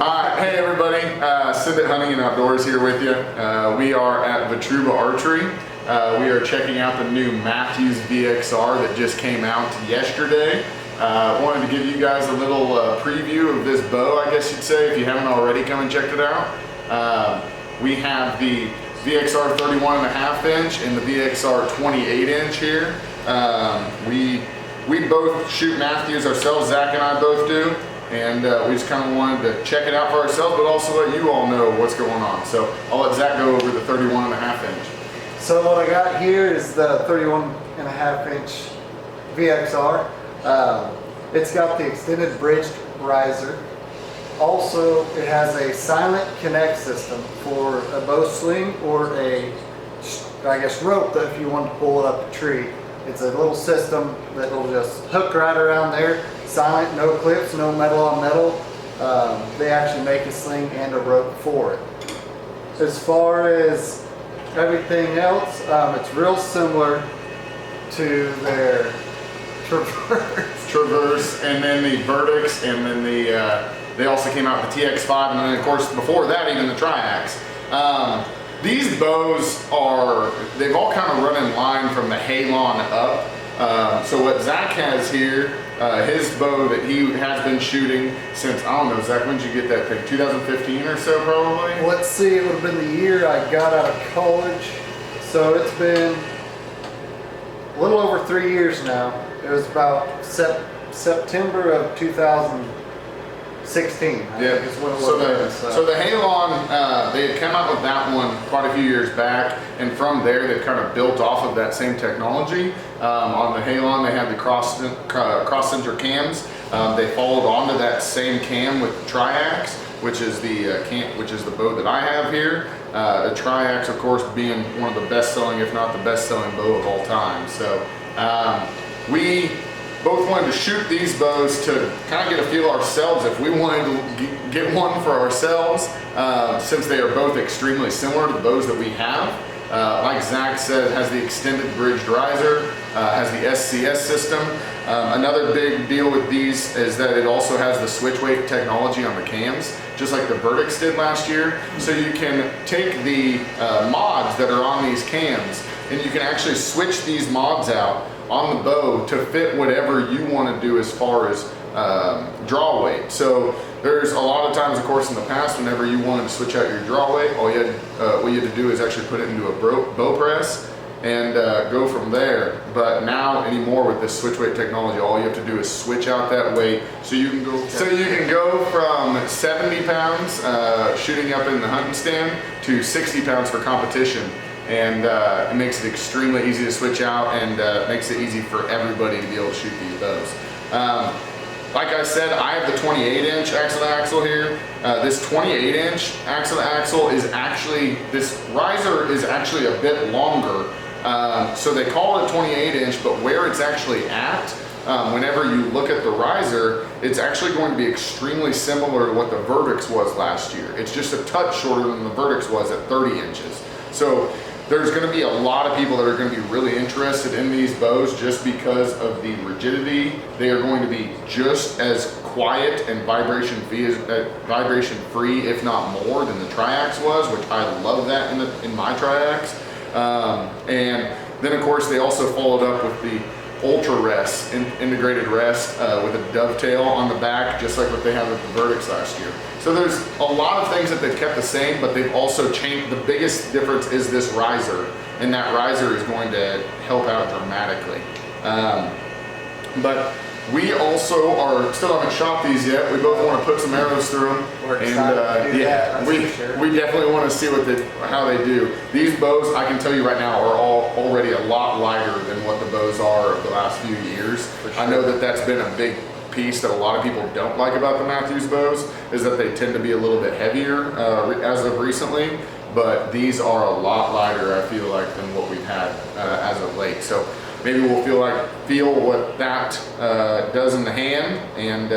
Alright, hey everybody, Civet Hunting and Outdoors here with you. We are at Votruba Archery. We are checking out the new Mathews VXR that just came out yesterday. Wanted to give you guys a little preview of this bow, I guess you'd say, if you haven't already come and checked it out. We have the VXR 31.5 inch and the VXR 28 inch here. We both shoot Mathews ourselves, Zach and I both do. And we just kind of wanted to check it out for ourselves, but also let you all know what's going on. So I'll let Zach go over the 31.5 inch. So what I got here is the 31.5 inch VXR. It's got the extended bridged riser. Also, it has a silent connect system for a bow sling or a, I guess, rope that if you want to pull it up a tree. It's a little system that will just hook right around there. Silent, no clips, no metal on metal. They actually make a sling and a rope for it. As far as everything else, it's real similar to their Traverse, and then the Verdicts, and then they also came out with the TX5, and then of course before that even the Triax. These bows they've all kind of run in line from the Halon up. So what Zach has here, his bow that he has been shooting since, I don't know, Zach, when did you get that thing? 2015 or so probably? Let's see, it would have been the year I got out of college. So it's been a little over 3 years now. It was about September of 2016. I think is what it was. So the Halon, they had come out with that one quite a few years back, and from there they've kind of built off of that same technology. On the Halon, they had the cross center cams. They followed onto that same cam with the Triax, which is the bow that I have here. The Triax, of course, being one of the best-selling, if not the best-selling bow of all time. So we both wanted to shoot these bows to kind of get a feel ourselves if we wanted to get one for ourselves, since they are both extremely similar to the bows that we have. Like Zach said, has the extended bridged riser, has the SCS system. Another big deal with these is that it also has the switch weight technology on the cams, just like the Verdicts did last year. So you can take the mods that are on these cams and you can actually switch these mods out on the bow to fit whatever you want to do as far as draw weight. So there's a lot of times, of course, in the past, whenever you wanted to switch out your draw weight, all you had, what you had to do is actually put it into a bow press and go from there. But now anymore with this switch weight technology, all you have to do is switch out that weight, so you can go from 70 pounds shooting up in the hunting stand to 60 pounds for competition. And it makes it extremely easy to switch out, and makes it easy for everybody to be able to shoot these bows. Like I said, I have the 28 inch axle to axle here. This 28 inch axle to axle is actually, this riser is actually a bit longer. So they call it 28 inch, but where it's actually at, whenever you look at the riser, it's actually going to be extremely similar to what the Verdicts was last year. It's just a touch shorter than the Verdicts was at 30 inches. So there's going to be a lot of people that are going to be really interested in these bows just because of the rigidity. They are going to be just as quiet and vibration free, if not more, than the Triax was, which I love that in my Triax. And then of course they also followed up with the Ultra Rest, integrated rest with a dovetail on the back, just like what they had with the Verdicts last year. So there's a lot of things that they've kept the same, but they've also changed. The biggest difference is this riser, and that riser is going to help out dramatically. But we also still haven't shot these yet. We both want to put some arrows through them, and we definitely want to see how they do. These bows, I can tell you right now, are already a lot lighter than what the bows are of the last few years. Sure. I know that that's been a big piece that a lot of people don't like about the Mathews bows, is that they tend to be a little bit heavier as of recently, but these are a lot lighter, I feel like, than what we've had as of late. So maybe we'll feel what that does in the hand, and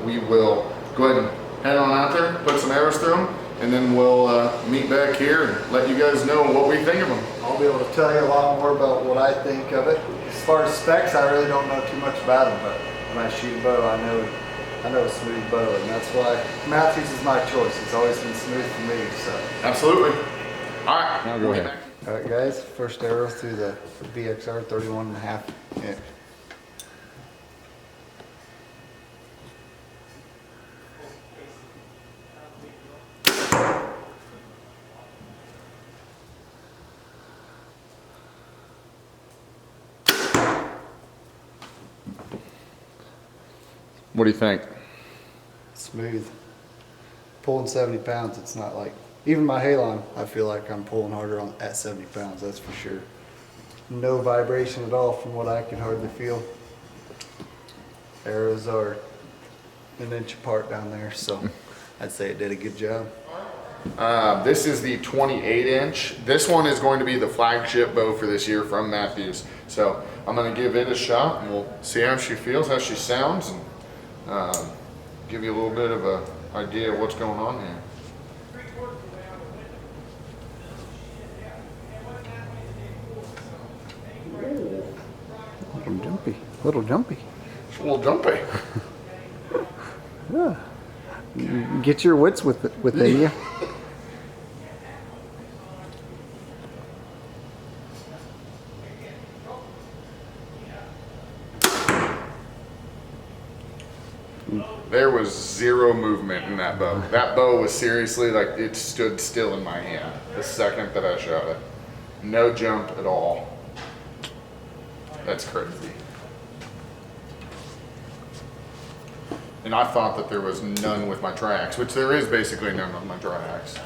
we will go ahead and head on out there, put some arrows through them, and then we'll meet back here and let you guys know what we think of them. I'll be able to tell you a lot more about what I think of it. As far as specs, I really don't know too much about them, but when I shoot a bow, I I know a smooth bow, and that's why Mathews is my choice. It's always been smooth for me, so. Absolutely. All right, Now go ahead. All right, guys, first arrow through the VXR 31.5 inch. What do you think? Smooth. Pulling 70 pounds, it's not like, even my halon, I feel like I'm pulling harder on at 70 pounds, that's for sure. No vibration at all from what I can hardly feel. Arrows are an inch apart down there, so I'd say it did a good job. This is the 28 inch. This one is going to be the flagship bow for this year from Mathews. So I'm going to give it a shot and we'll see how she feels, how she sounds, and give you a little bit of an idea of what's going on here. Little jumpy, little jumpy. It's a little jumpy. Yeah. Get your wits with it, you. There was zero movement in that bow. That bow was seriously like it stood still in my hand the second that I shot it. No jump at all. That's crazy. And I thought that there was none with my tri-axe, which there is basically none with my tri-axe.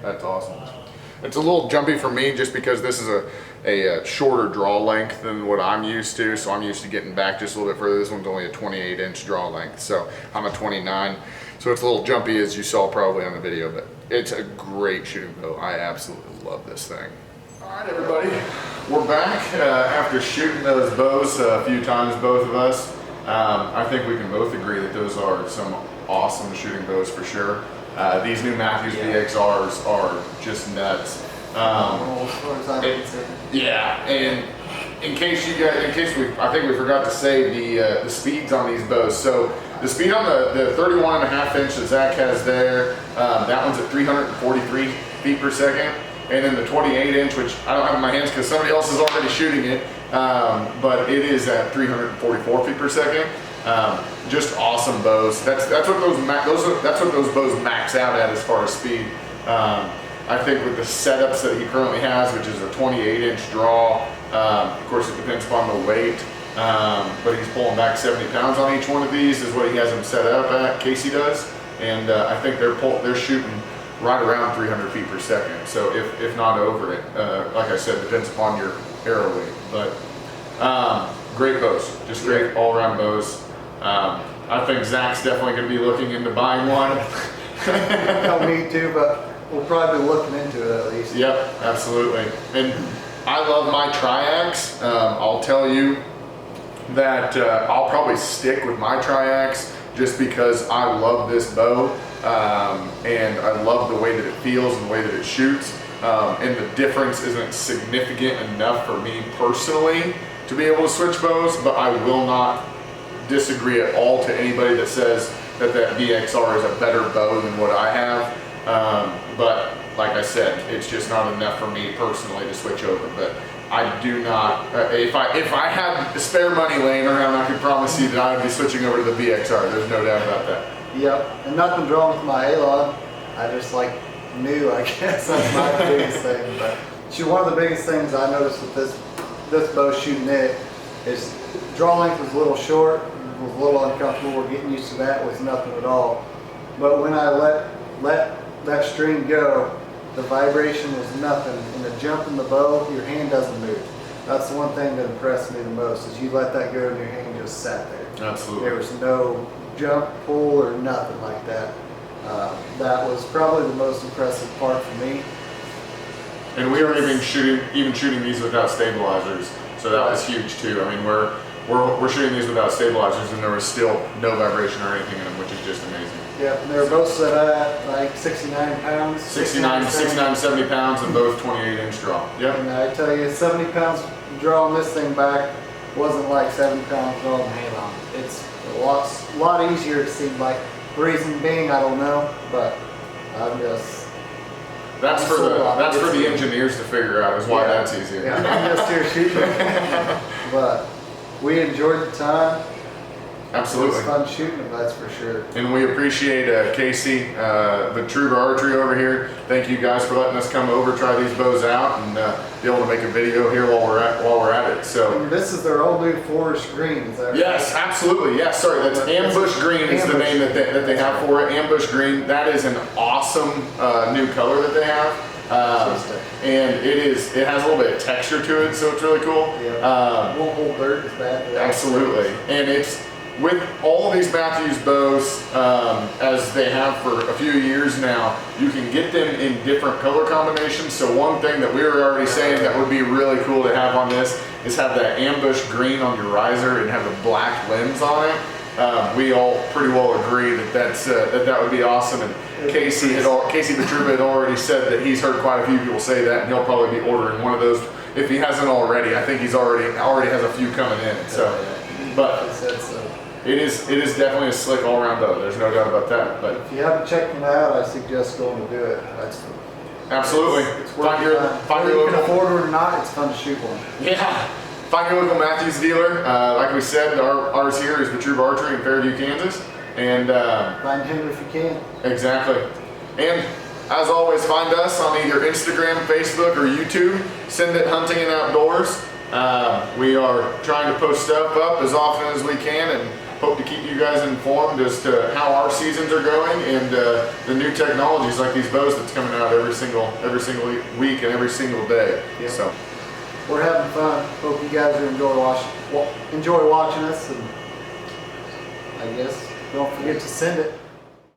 That's awesome. It's a little jumpy for me just because this is a shorter draw length than what I'm used to. So I'm used to getting back just a little bit further. This one's only a 28 inch draw length. So I'm a 29. So it's a little jumpy as you saw probably on the video, but it's a great shooting bow. I absolutely love this thing. All right, everybody, we're back after shooting those bows a few times, both of us. I think we can both agree that those are some awesome shooting bows for sure. These new Mathews VXRs are just nuts. Yeah, and in case I think we forgot to say the speeds on these bows. So the speed on the 31.5 inch that Zach has there, that one's at 343 feet per second. And then the 28 inch, which I don't have in my hands because somebody else is already shooting it, but it is at 344 feet per second. Just awesome bows. That's what those bows max out at as far as speed. I think with the setups that he currently has, which is a 28 inch draw, of course it depends upon the weight, but he's pulling back 70 pounds on each one of these is what he has them set up at, Casey does, and I think they're shooting right around 300 feet per second. So if not over it, like I said, depends upon your arrow weight. But great bows, just great all around bows. I think Zach's definitely going to be looking into buying one. No, me too, but we'll probably be looking into it at least. Yep, absolutely. And I love my tri-axe. I'll tell you that I'll probably stick with my tri-axe just because I love this bow, and I love the way that it feels and the way that it shoots. And the difference isn't significant enough for me personally to be able to switch bows, but I will not disagree at all to anybody that says that VXR is a better bow than what I have. But like I said, it's just not enough for me personally to switch over. But I do not, if I had spare money laying around, I could promise you that I would be switching over to the VXR. There's no doubt about that. Yep, and nothing wrong with my halon. I just like new, I guess. That's my biggest thing. But one of the biggest things I noticed with this bow shooting it is draw length was a little short, was a little uncomfortable. We're getting used to that with nothing at all. But when I let that string go, the vibration was nothing. And the jump in the bow, your hand doesn't move. That's the one thing that impressed me the most is you let that go and your hand just sat there. Absolutely. There was no jump, pull, or nothing like that. That was probably the most impressive part for me. And we are even shooting these without stabilizers, so that was huge too. I mean, we're shooting these without stabilizers, and there was still no vibration or anything in them, which is just amazing. Yep, and they're both set at like 69 pounds. 69, 70 pounds, and both 28-inch draw. Yep. And I tell you, 70 pounds drawing this thing back wasn't like 70 pounds drawing the halon. It's a lot easier, it seemed like. Reason being, I don't know, but I'm just... That's for the engineers to figure out is why that's easier. Yeah, I'm just here shooting. But we enjoyed the time. Absolutely. It was fun shooting them, that's for sure. And we appreciate Casey, Votruba Archery over here. Thank you guys for letting us come over, try these bows out, and be able to make a video here while we're at it. So and this is their all new forest green, is that right? Yes, absolutely. Yes, sorry, that's Ambush Green is the name that they have for it. Ambush Green. That is an awesome new color that they have. And it has a little bit of texture to it, so it's really cool. Yeah. Won't hold dirt as bad. Absolutely. And it's with all of these Mathews bows, as they have for a few years now, you can get them in different color combinations. So one thing that we were already saying that would be really cool to have on this is have that ambush green on your riser and have a black lens on it. We all pretty well agree that would be awesome. And Casey Votruba had already said that he's heard quite a few people say that, and he'll probably be ordering one of those if he hasn't already. I think he's already has a few coming in. So, but it is definitely a slick all-around bow. There's no doubt about that. But if you haven't checked it out, I suggest going to do it. Absolutely. It's worth your time. Whether you can afford it or not, it's fun to shoot one. Yeah. Find your local Mathews dealer. Like we said, ours here is Votruba Archery in Fairview, Kansas. And find him if you can. Exactly. And as always, find us on either Instagram, Facebook, or YouTube. Send it Hunting and Outdoors. We are trying to post stuff up as often as we can, and hope to keep you guys informed as to how our seasons are going and the new technologies like these bows that's coming out every single week and every single day. Yep. So we're having fun. Hope you guys are enjoy watching us, and I guess don't forget to send it.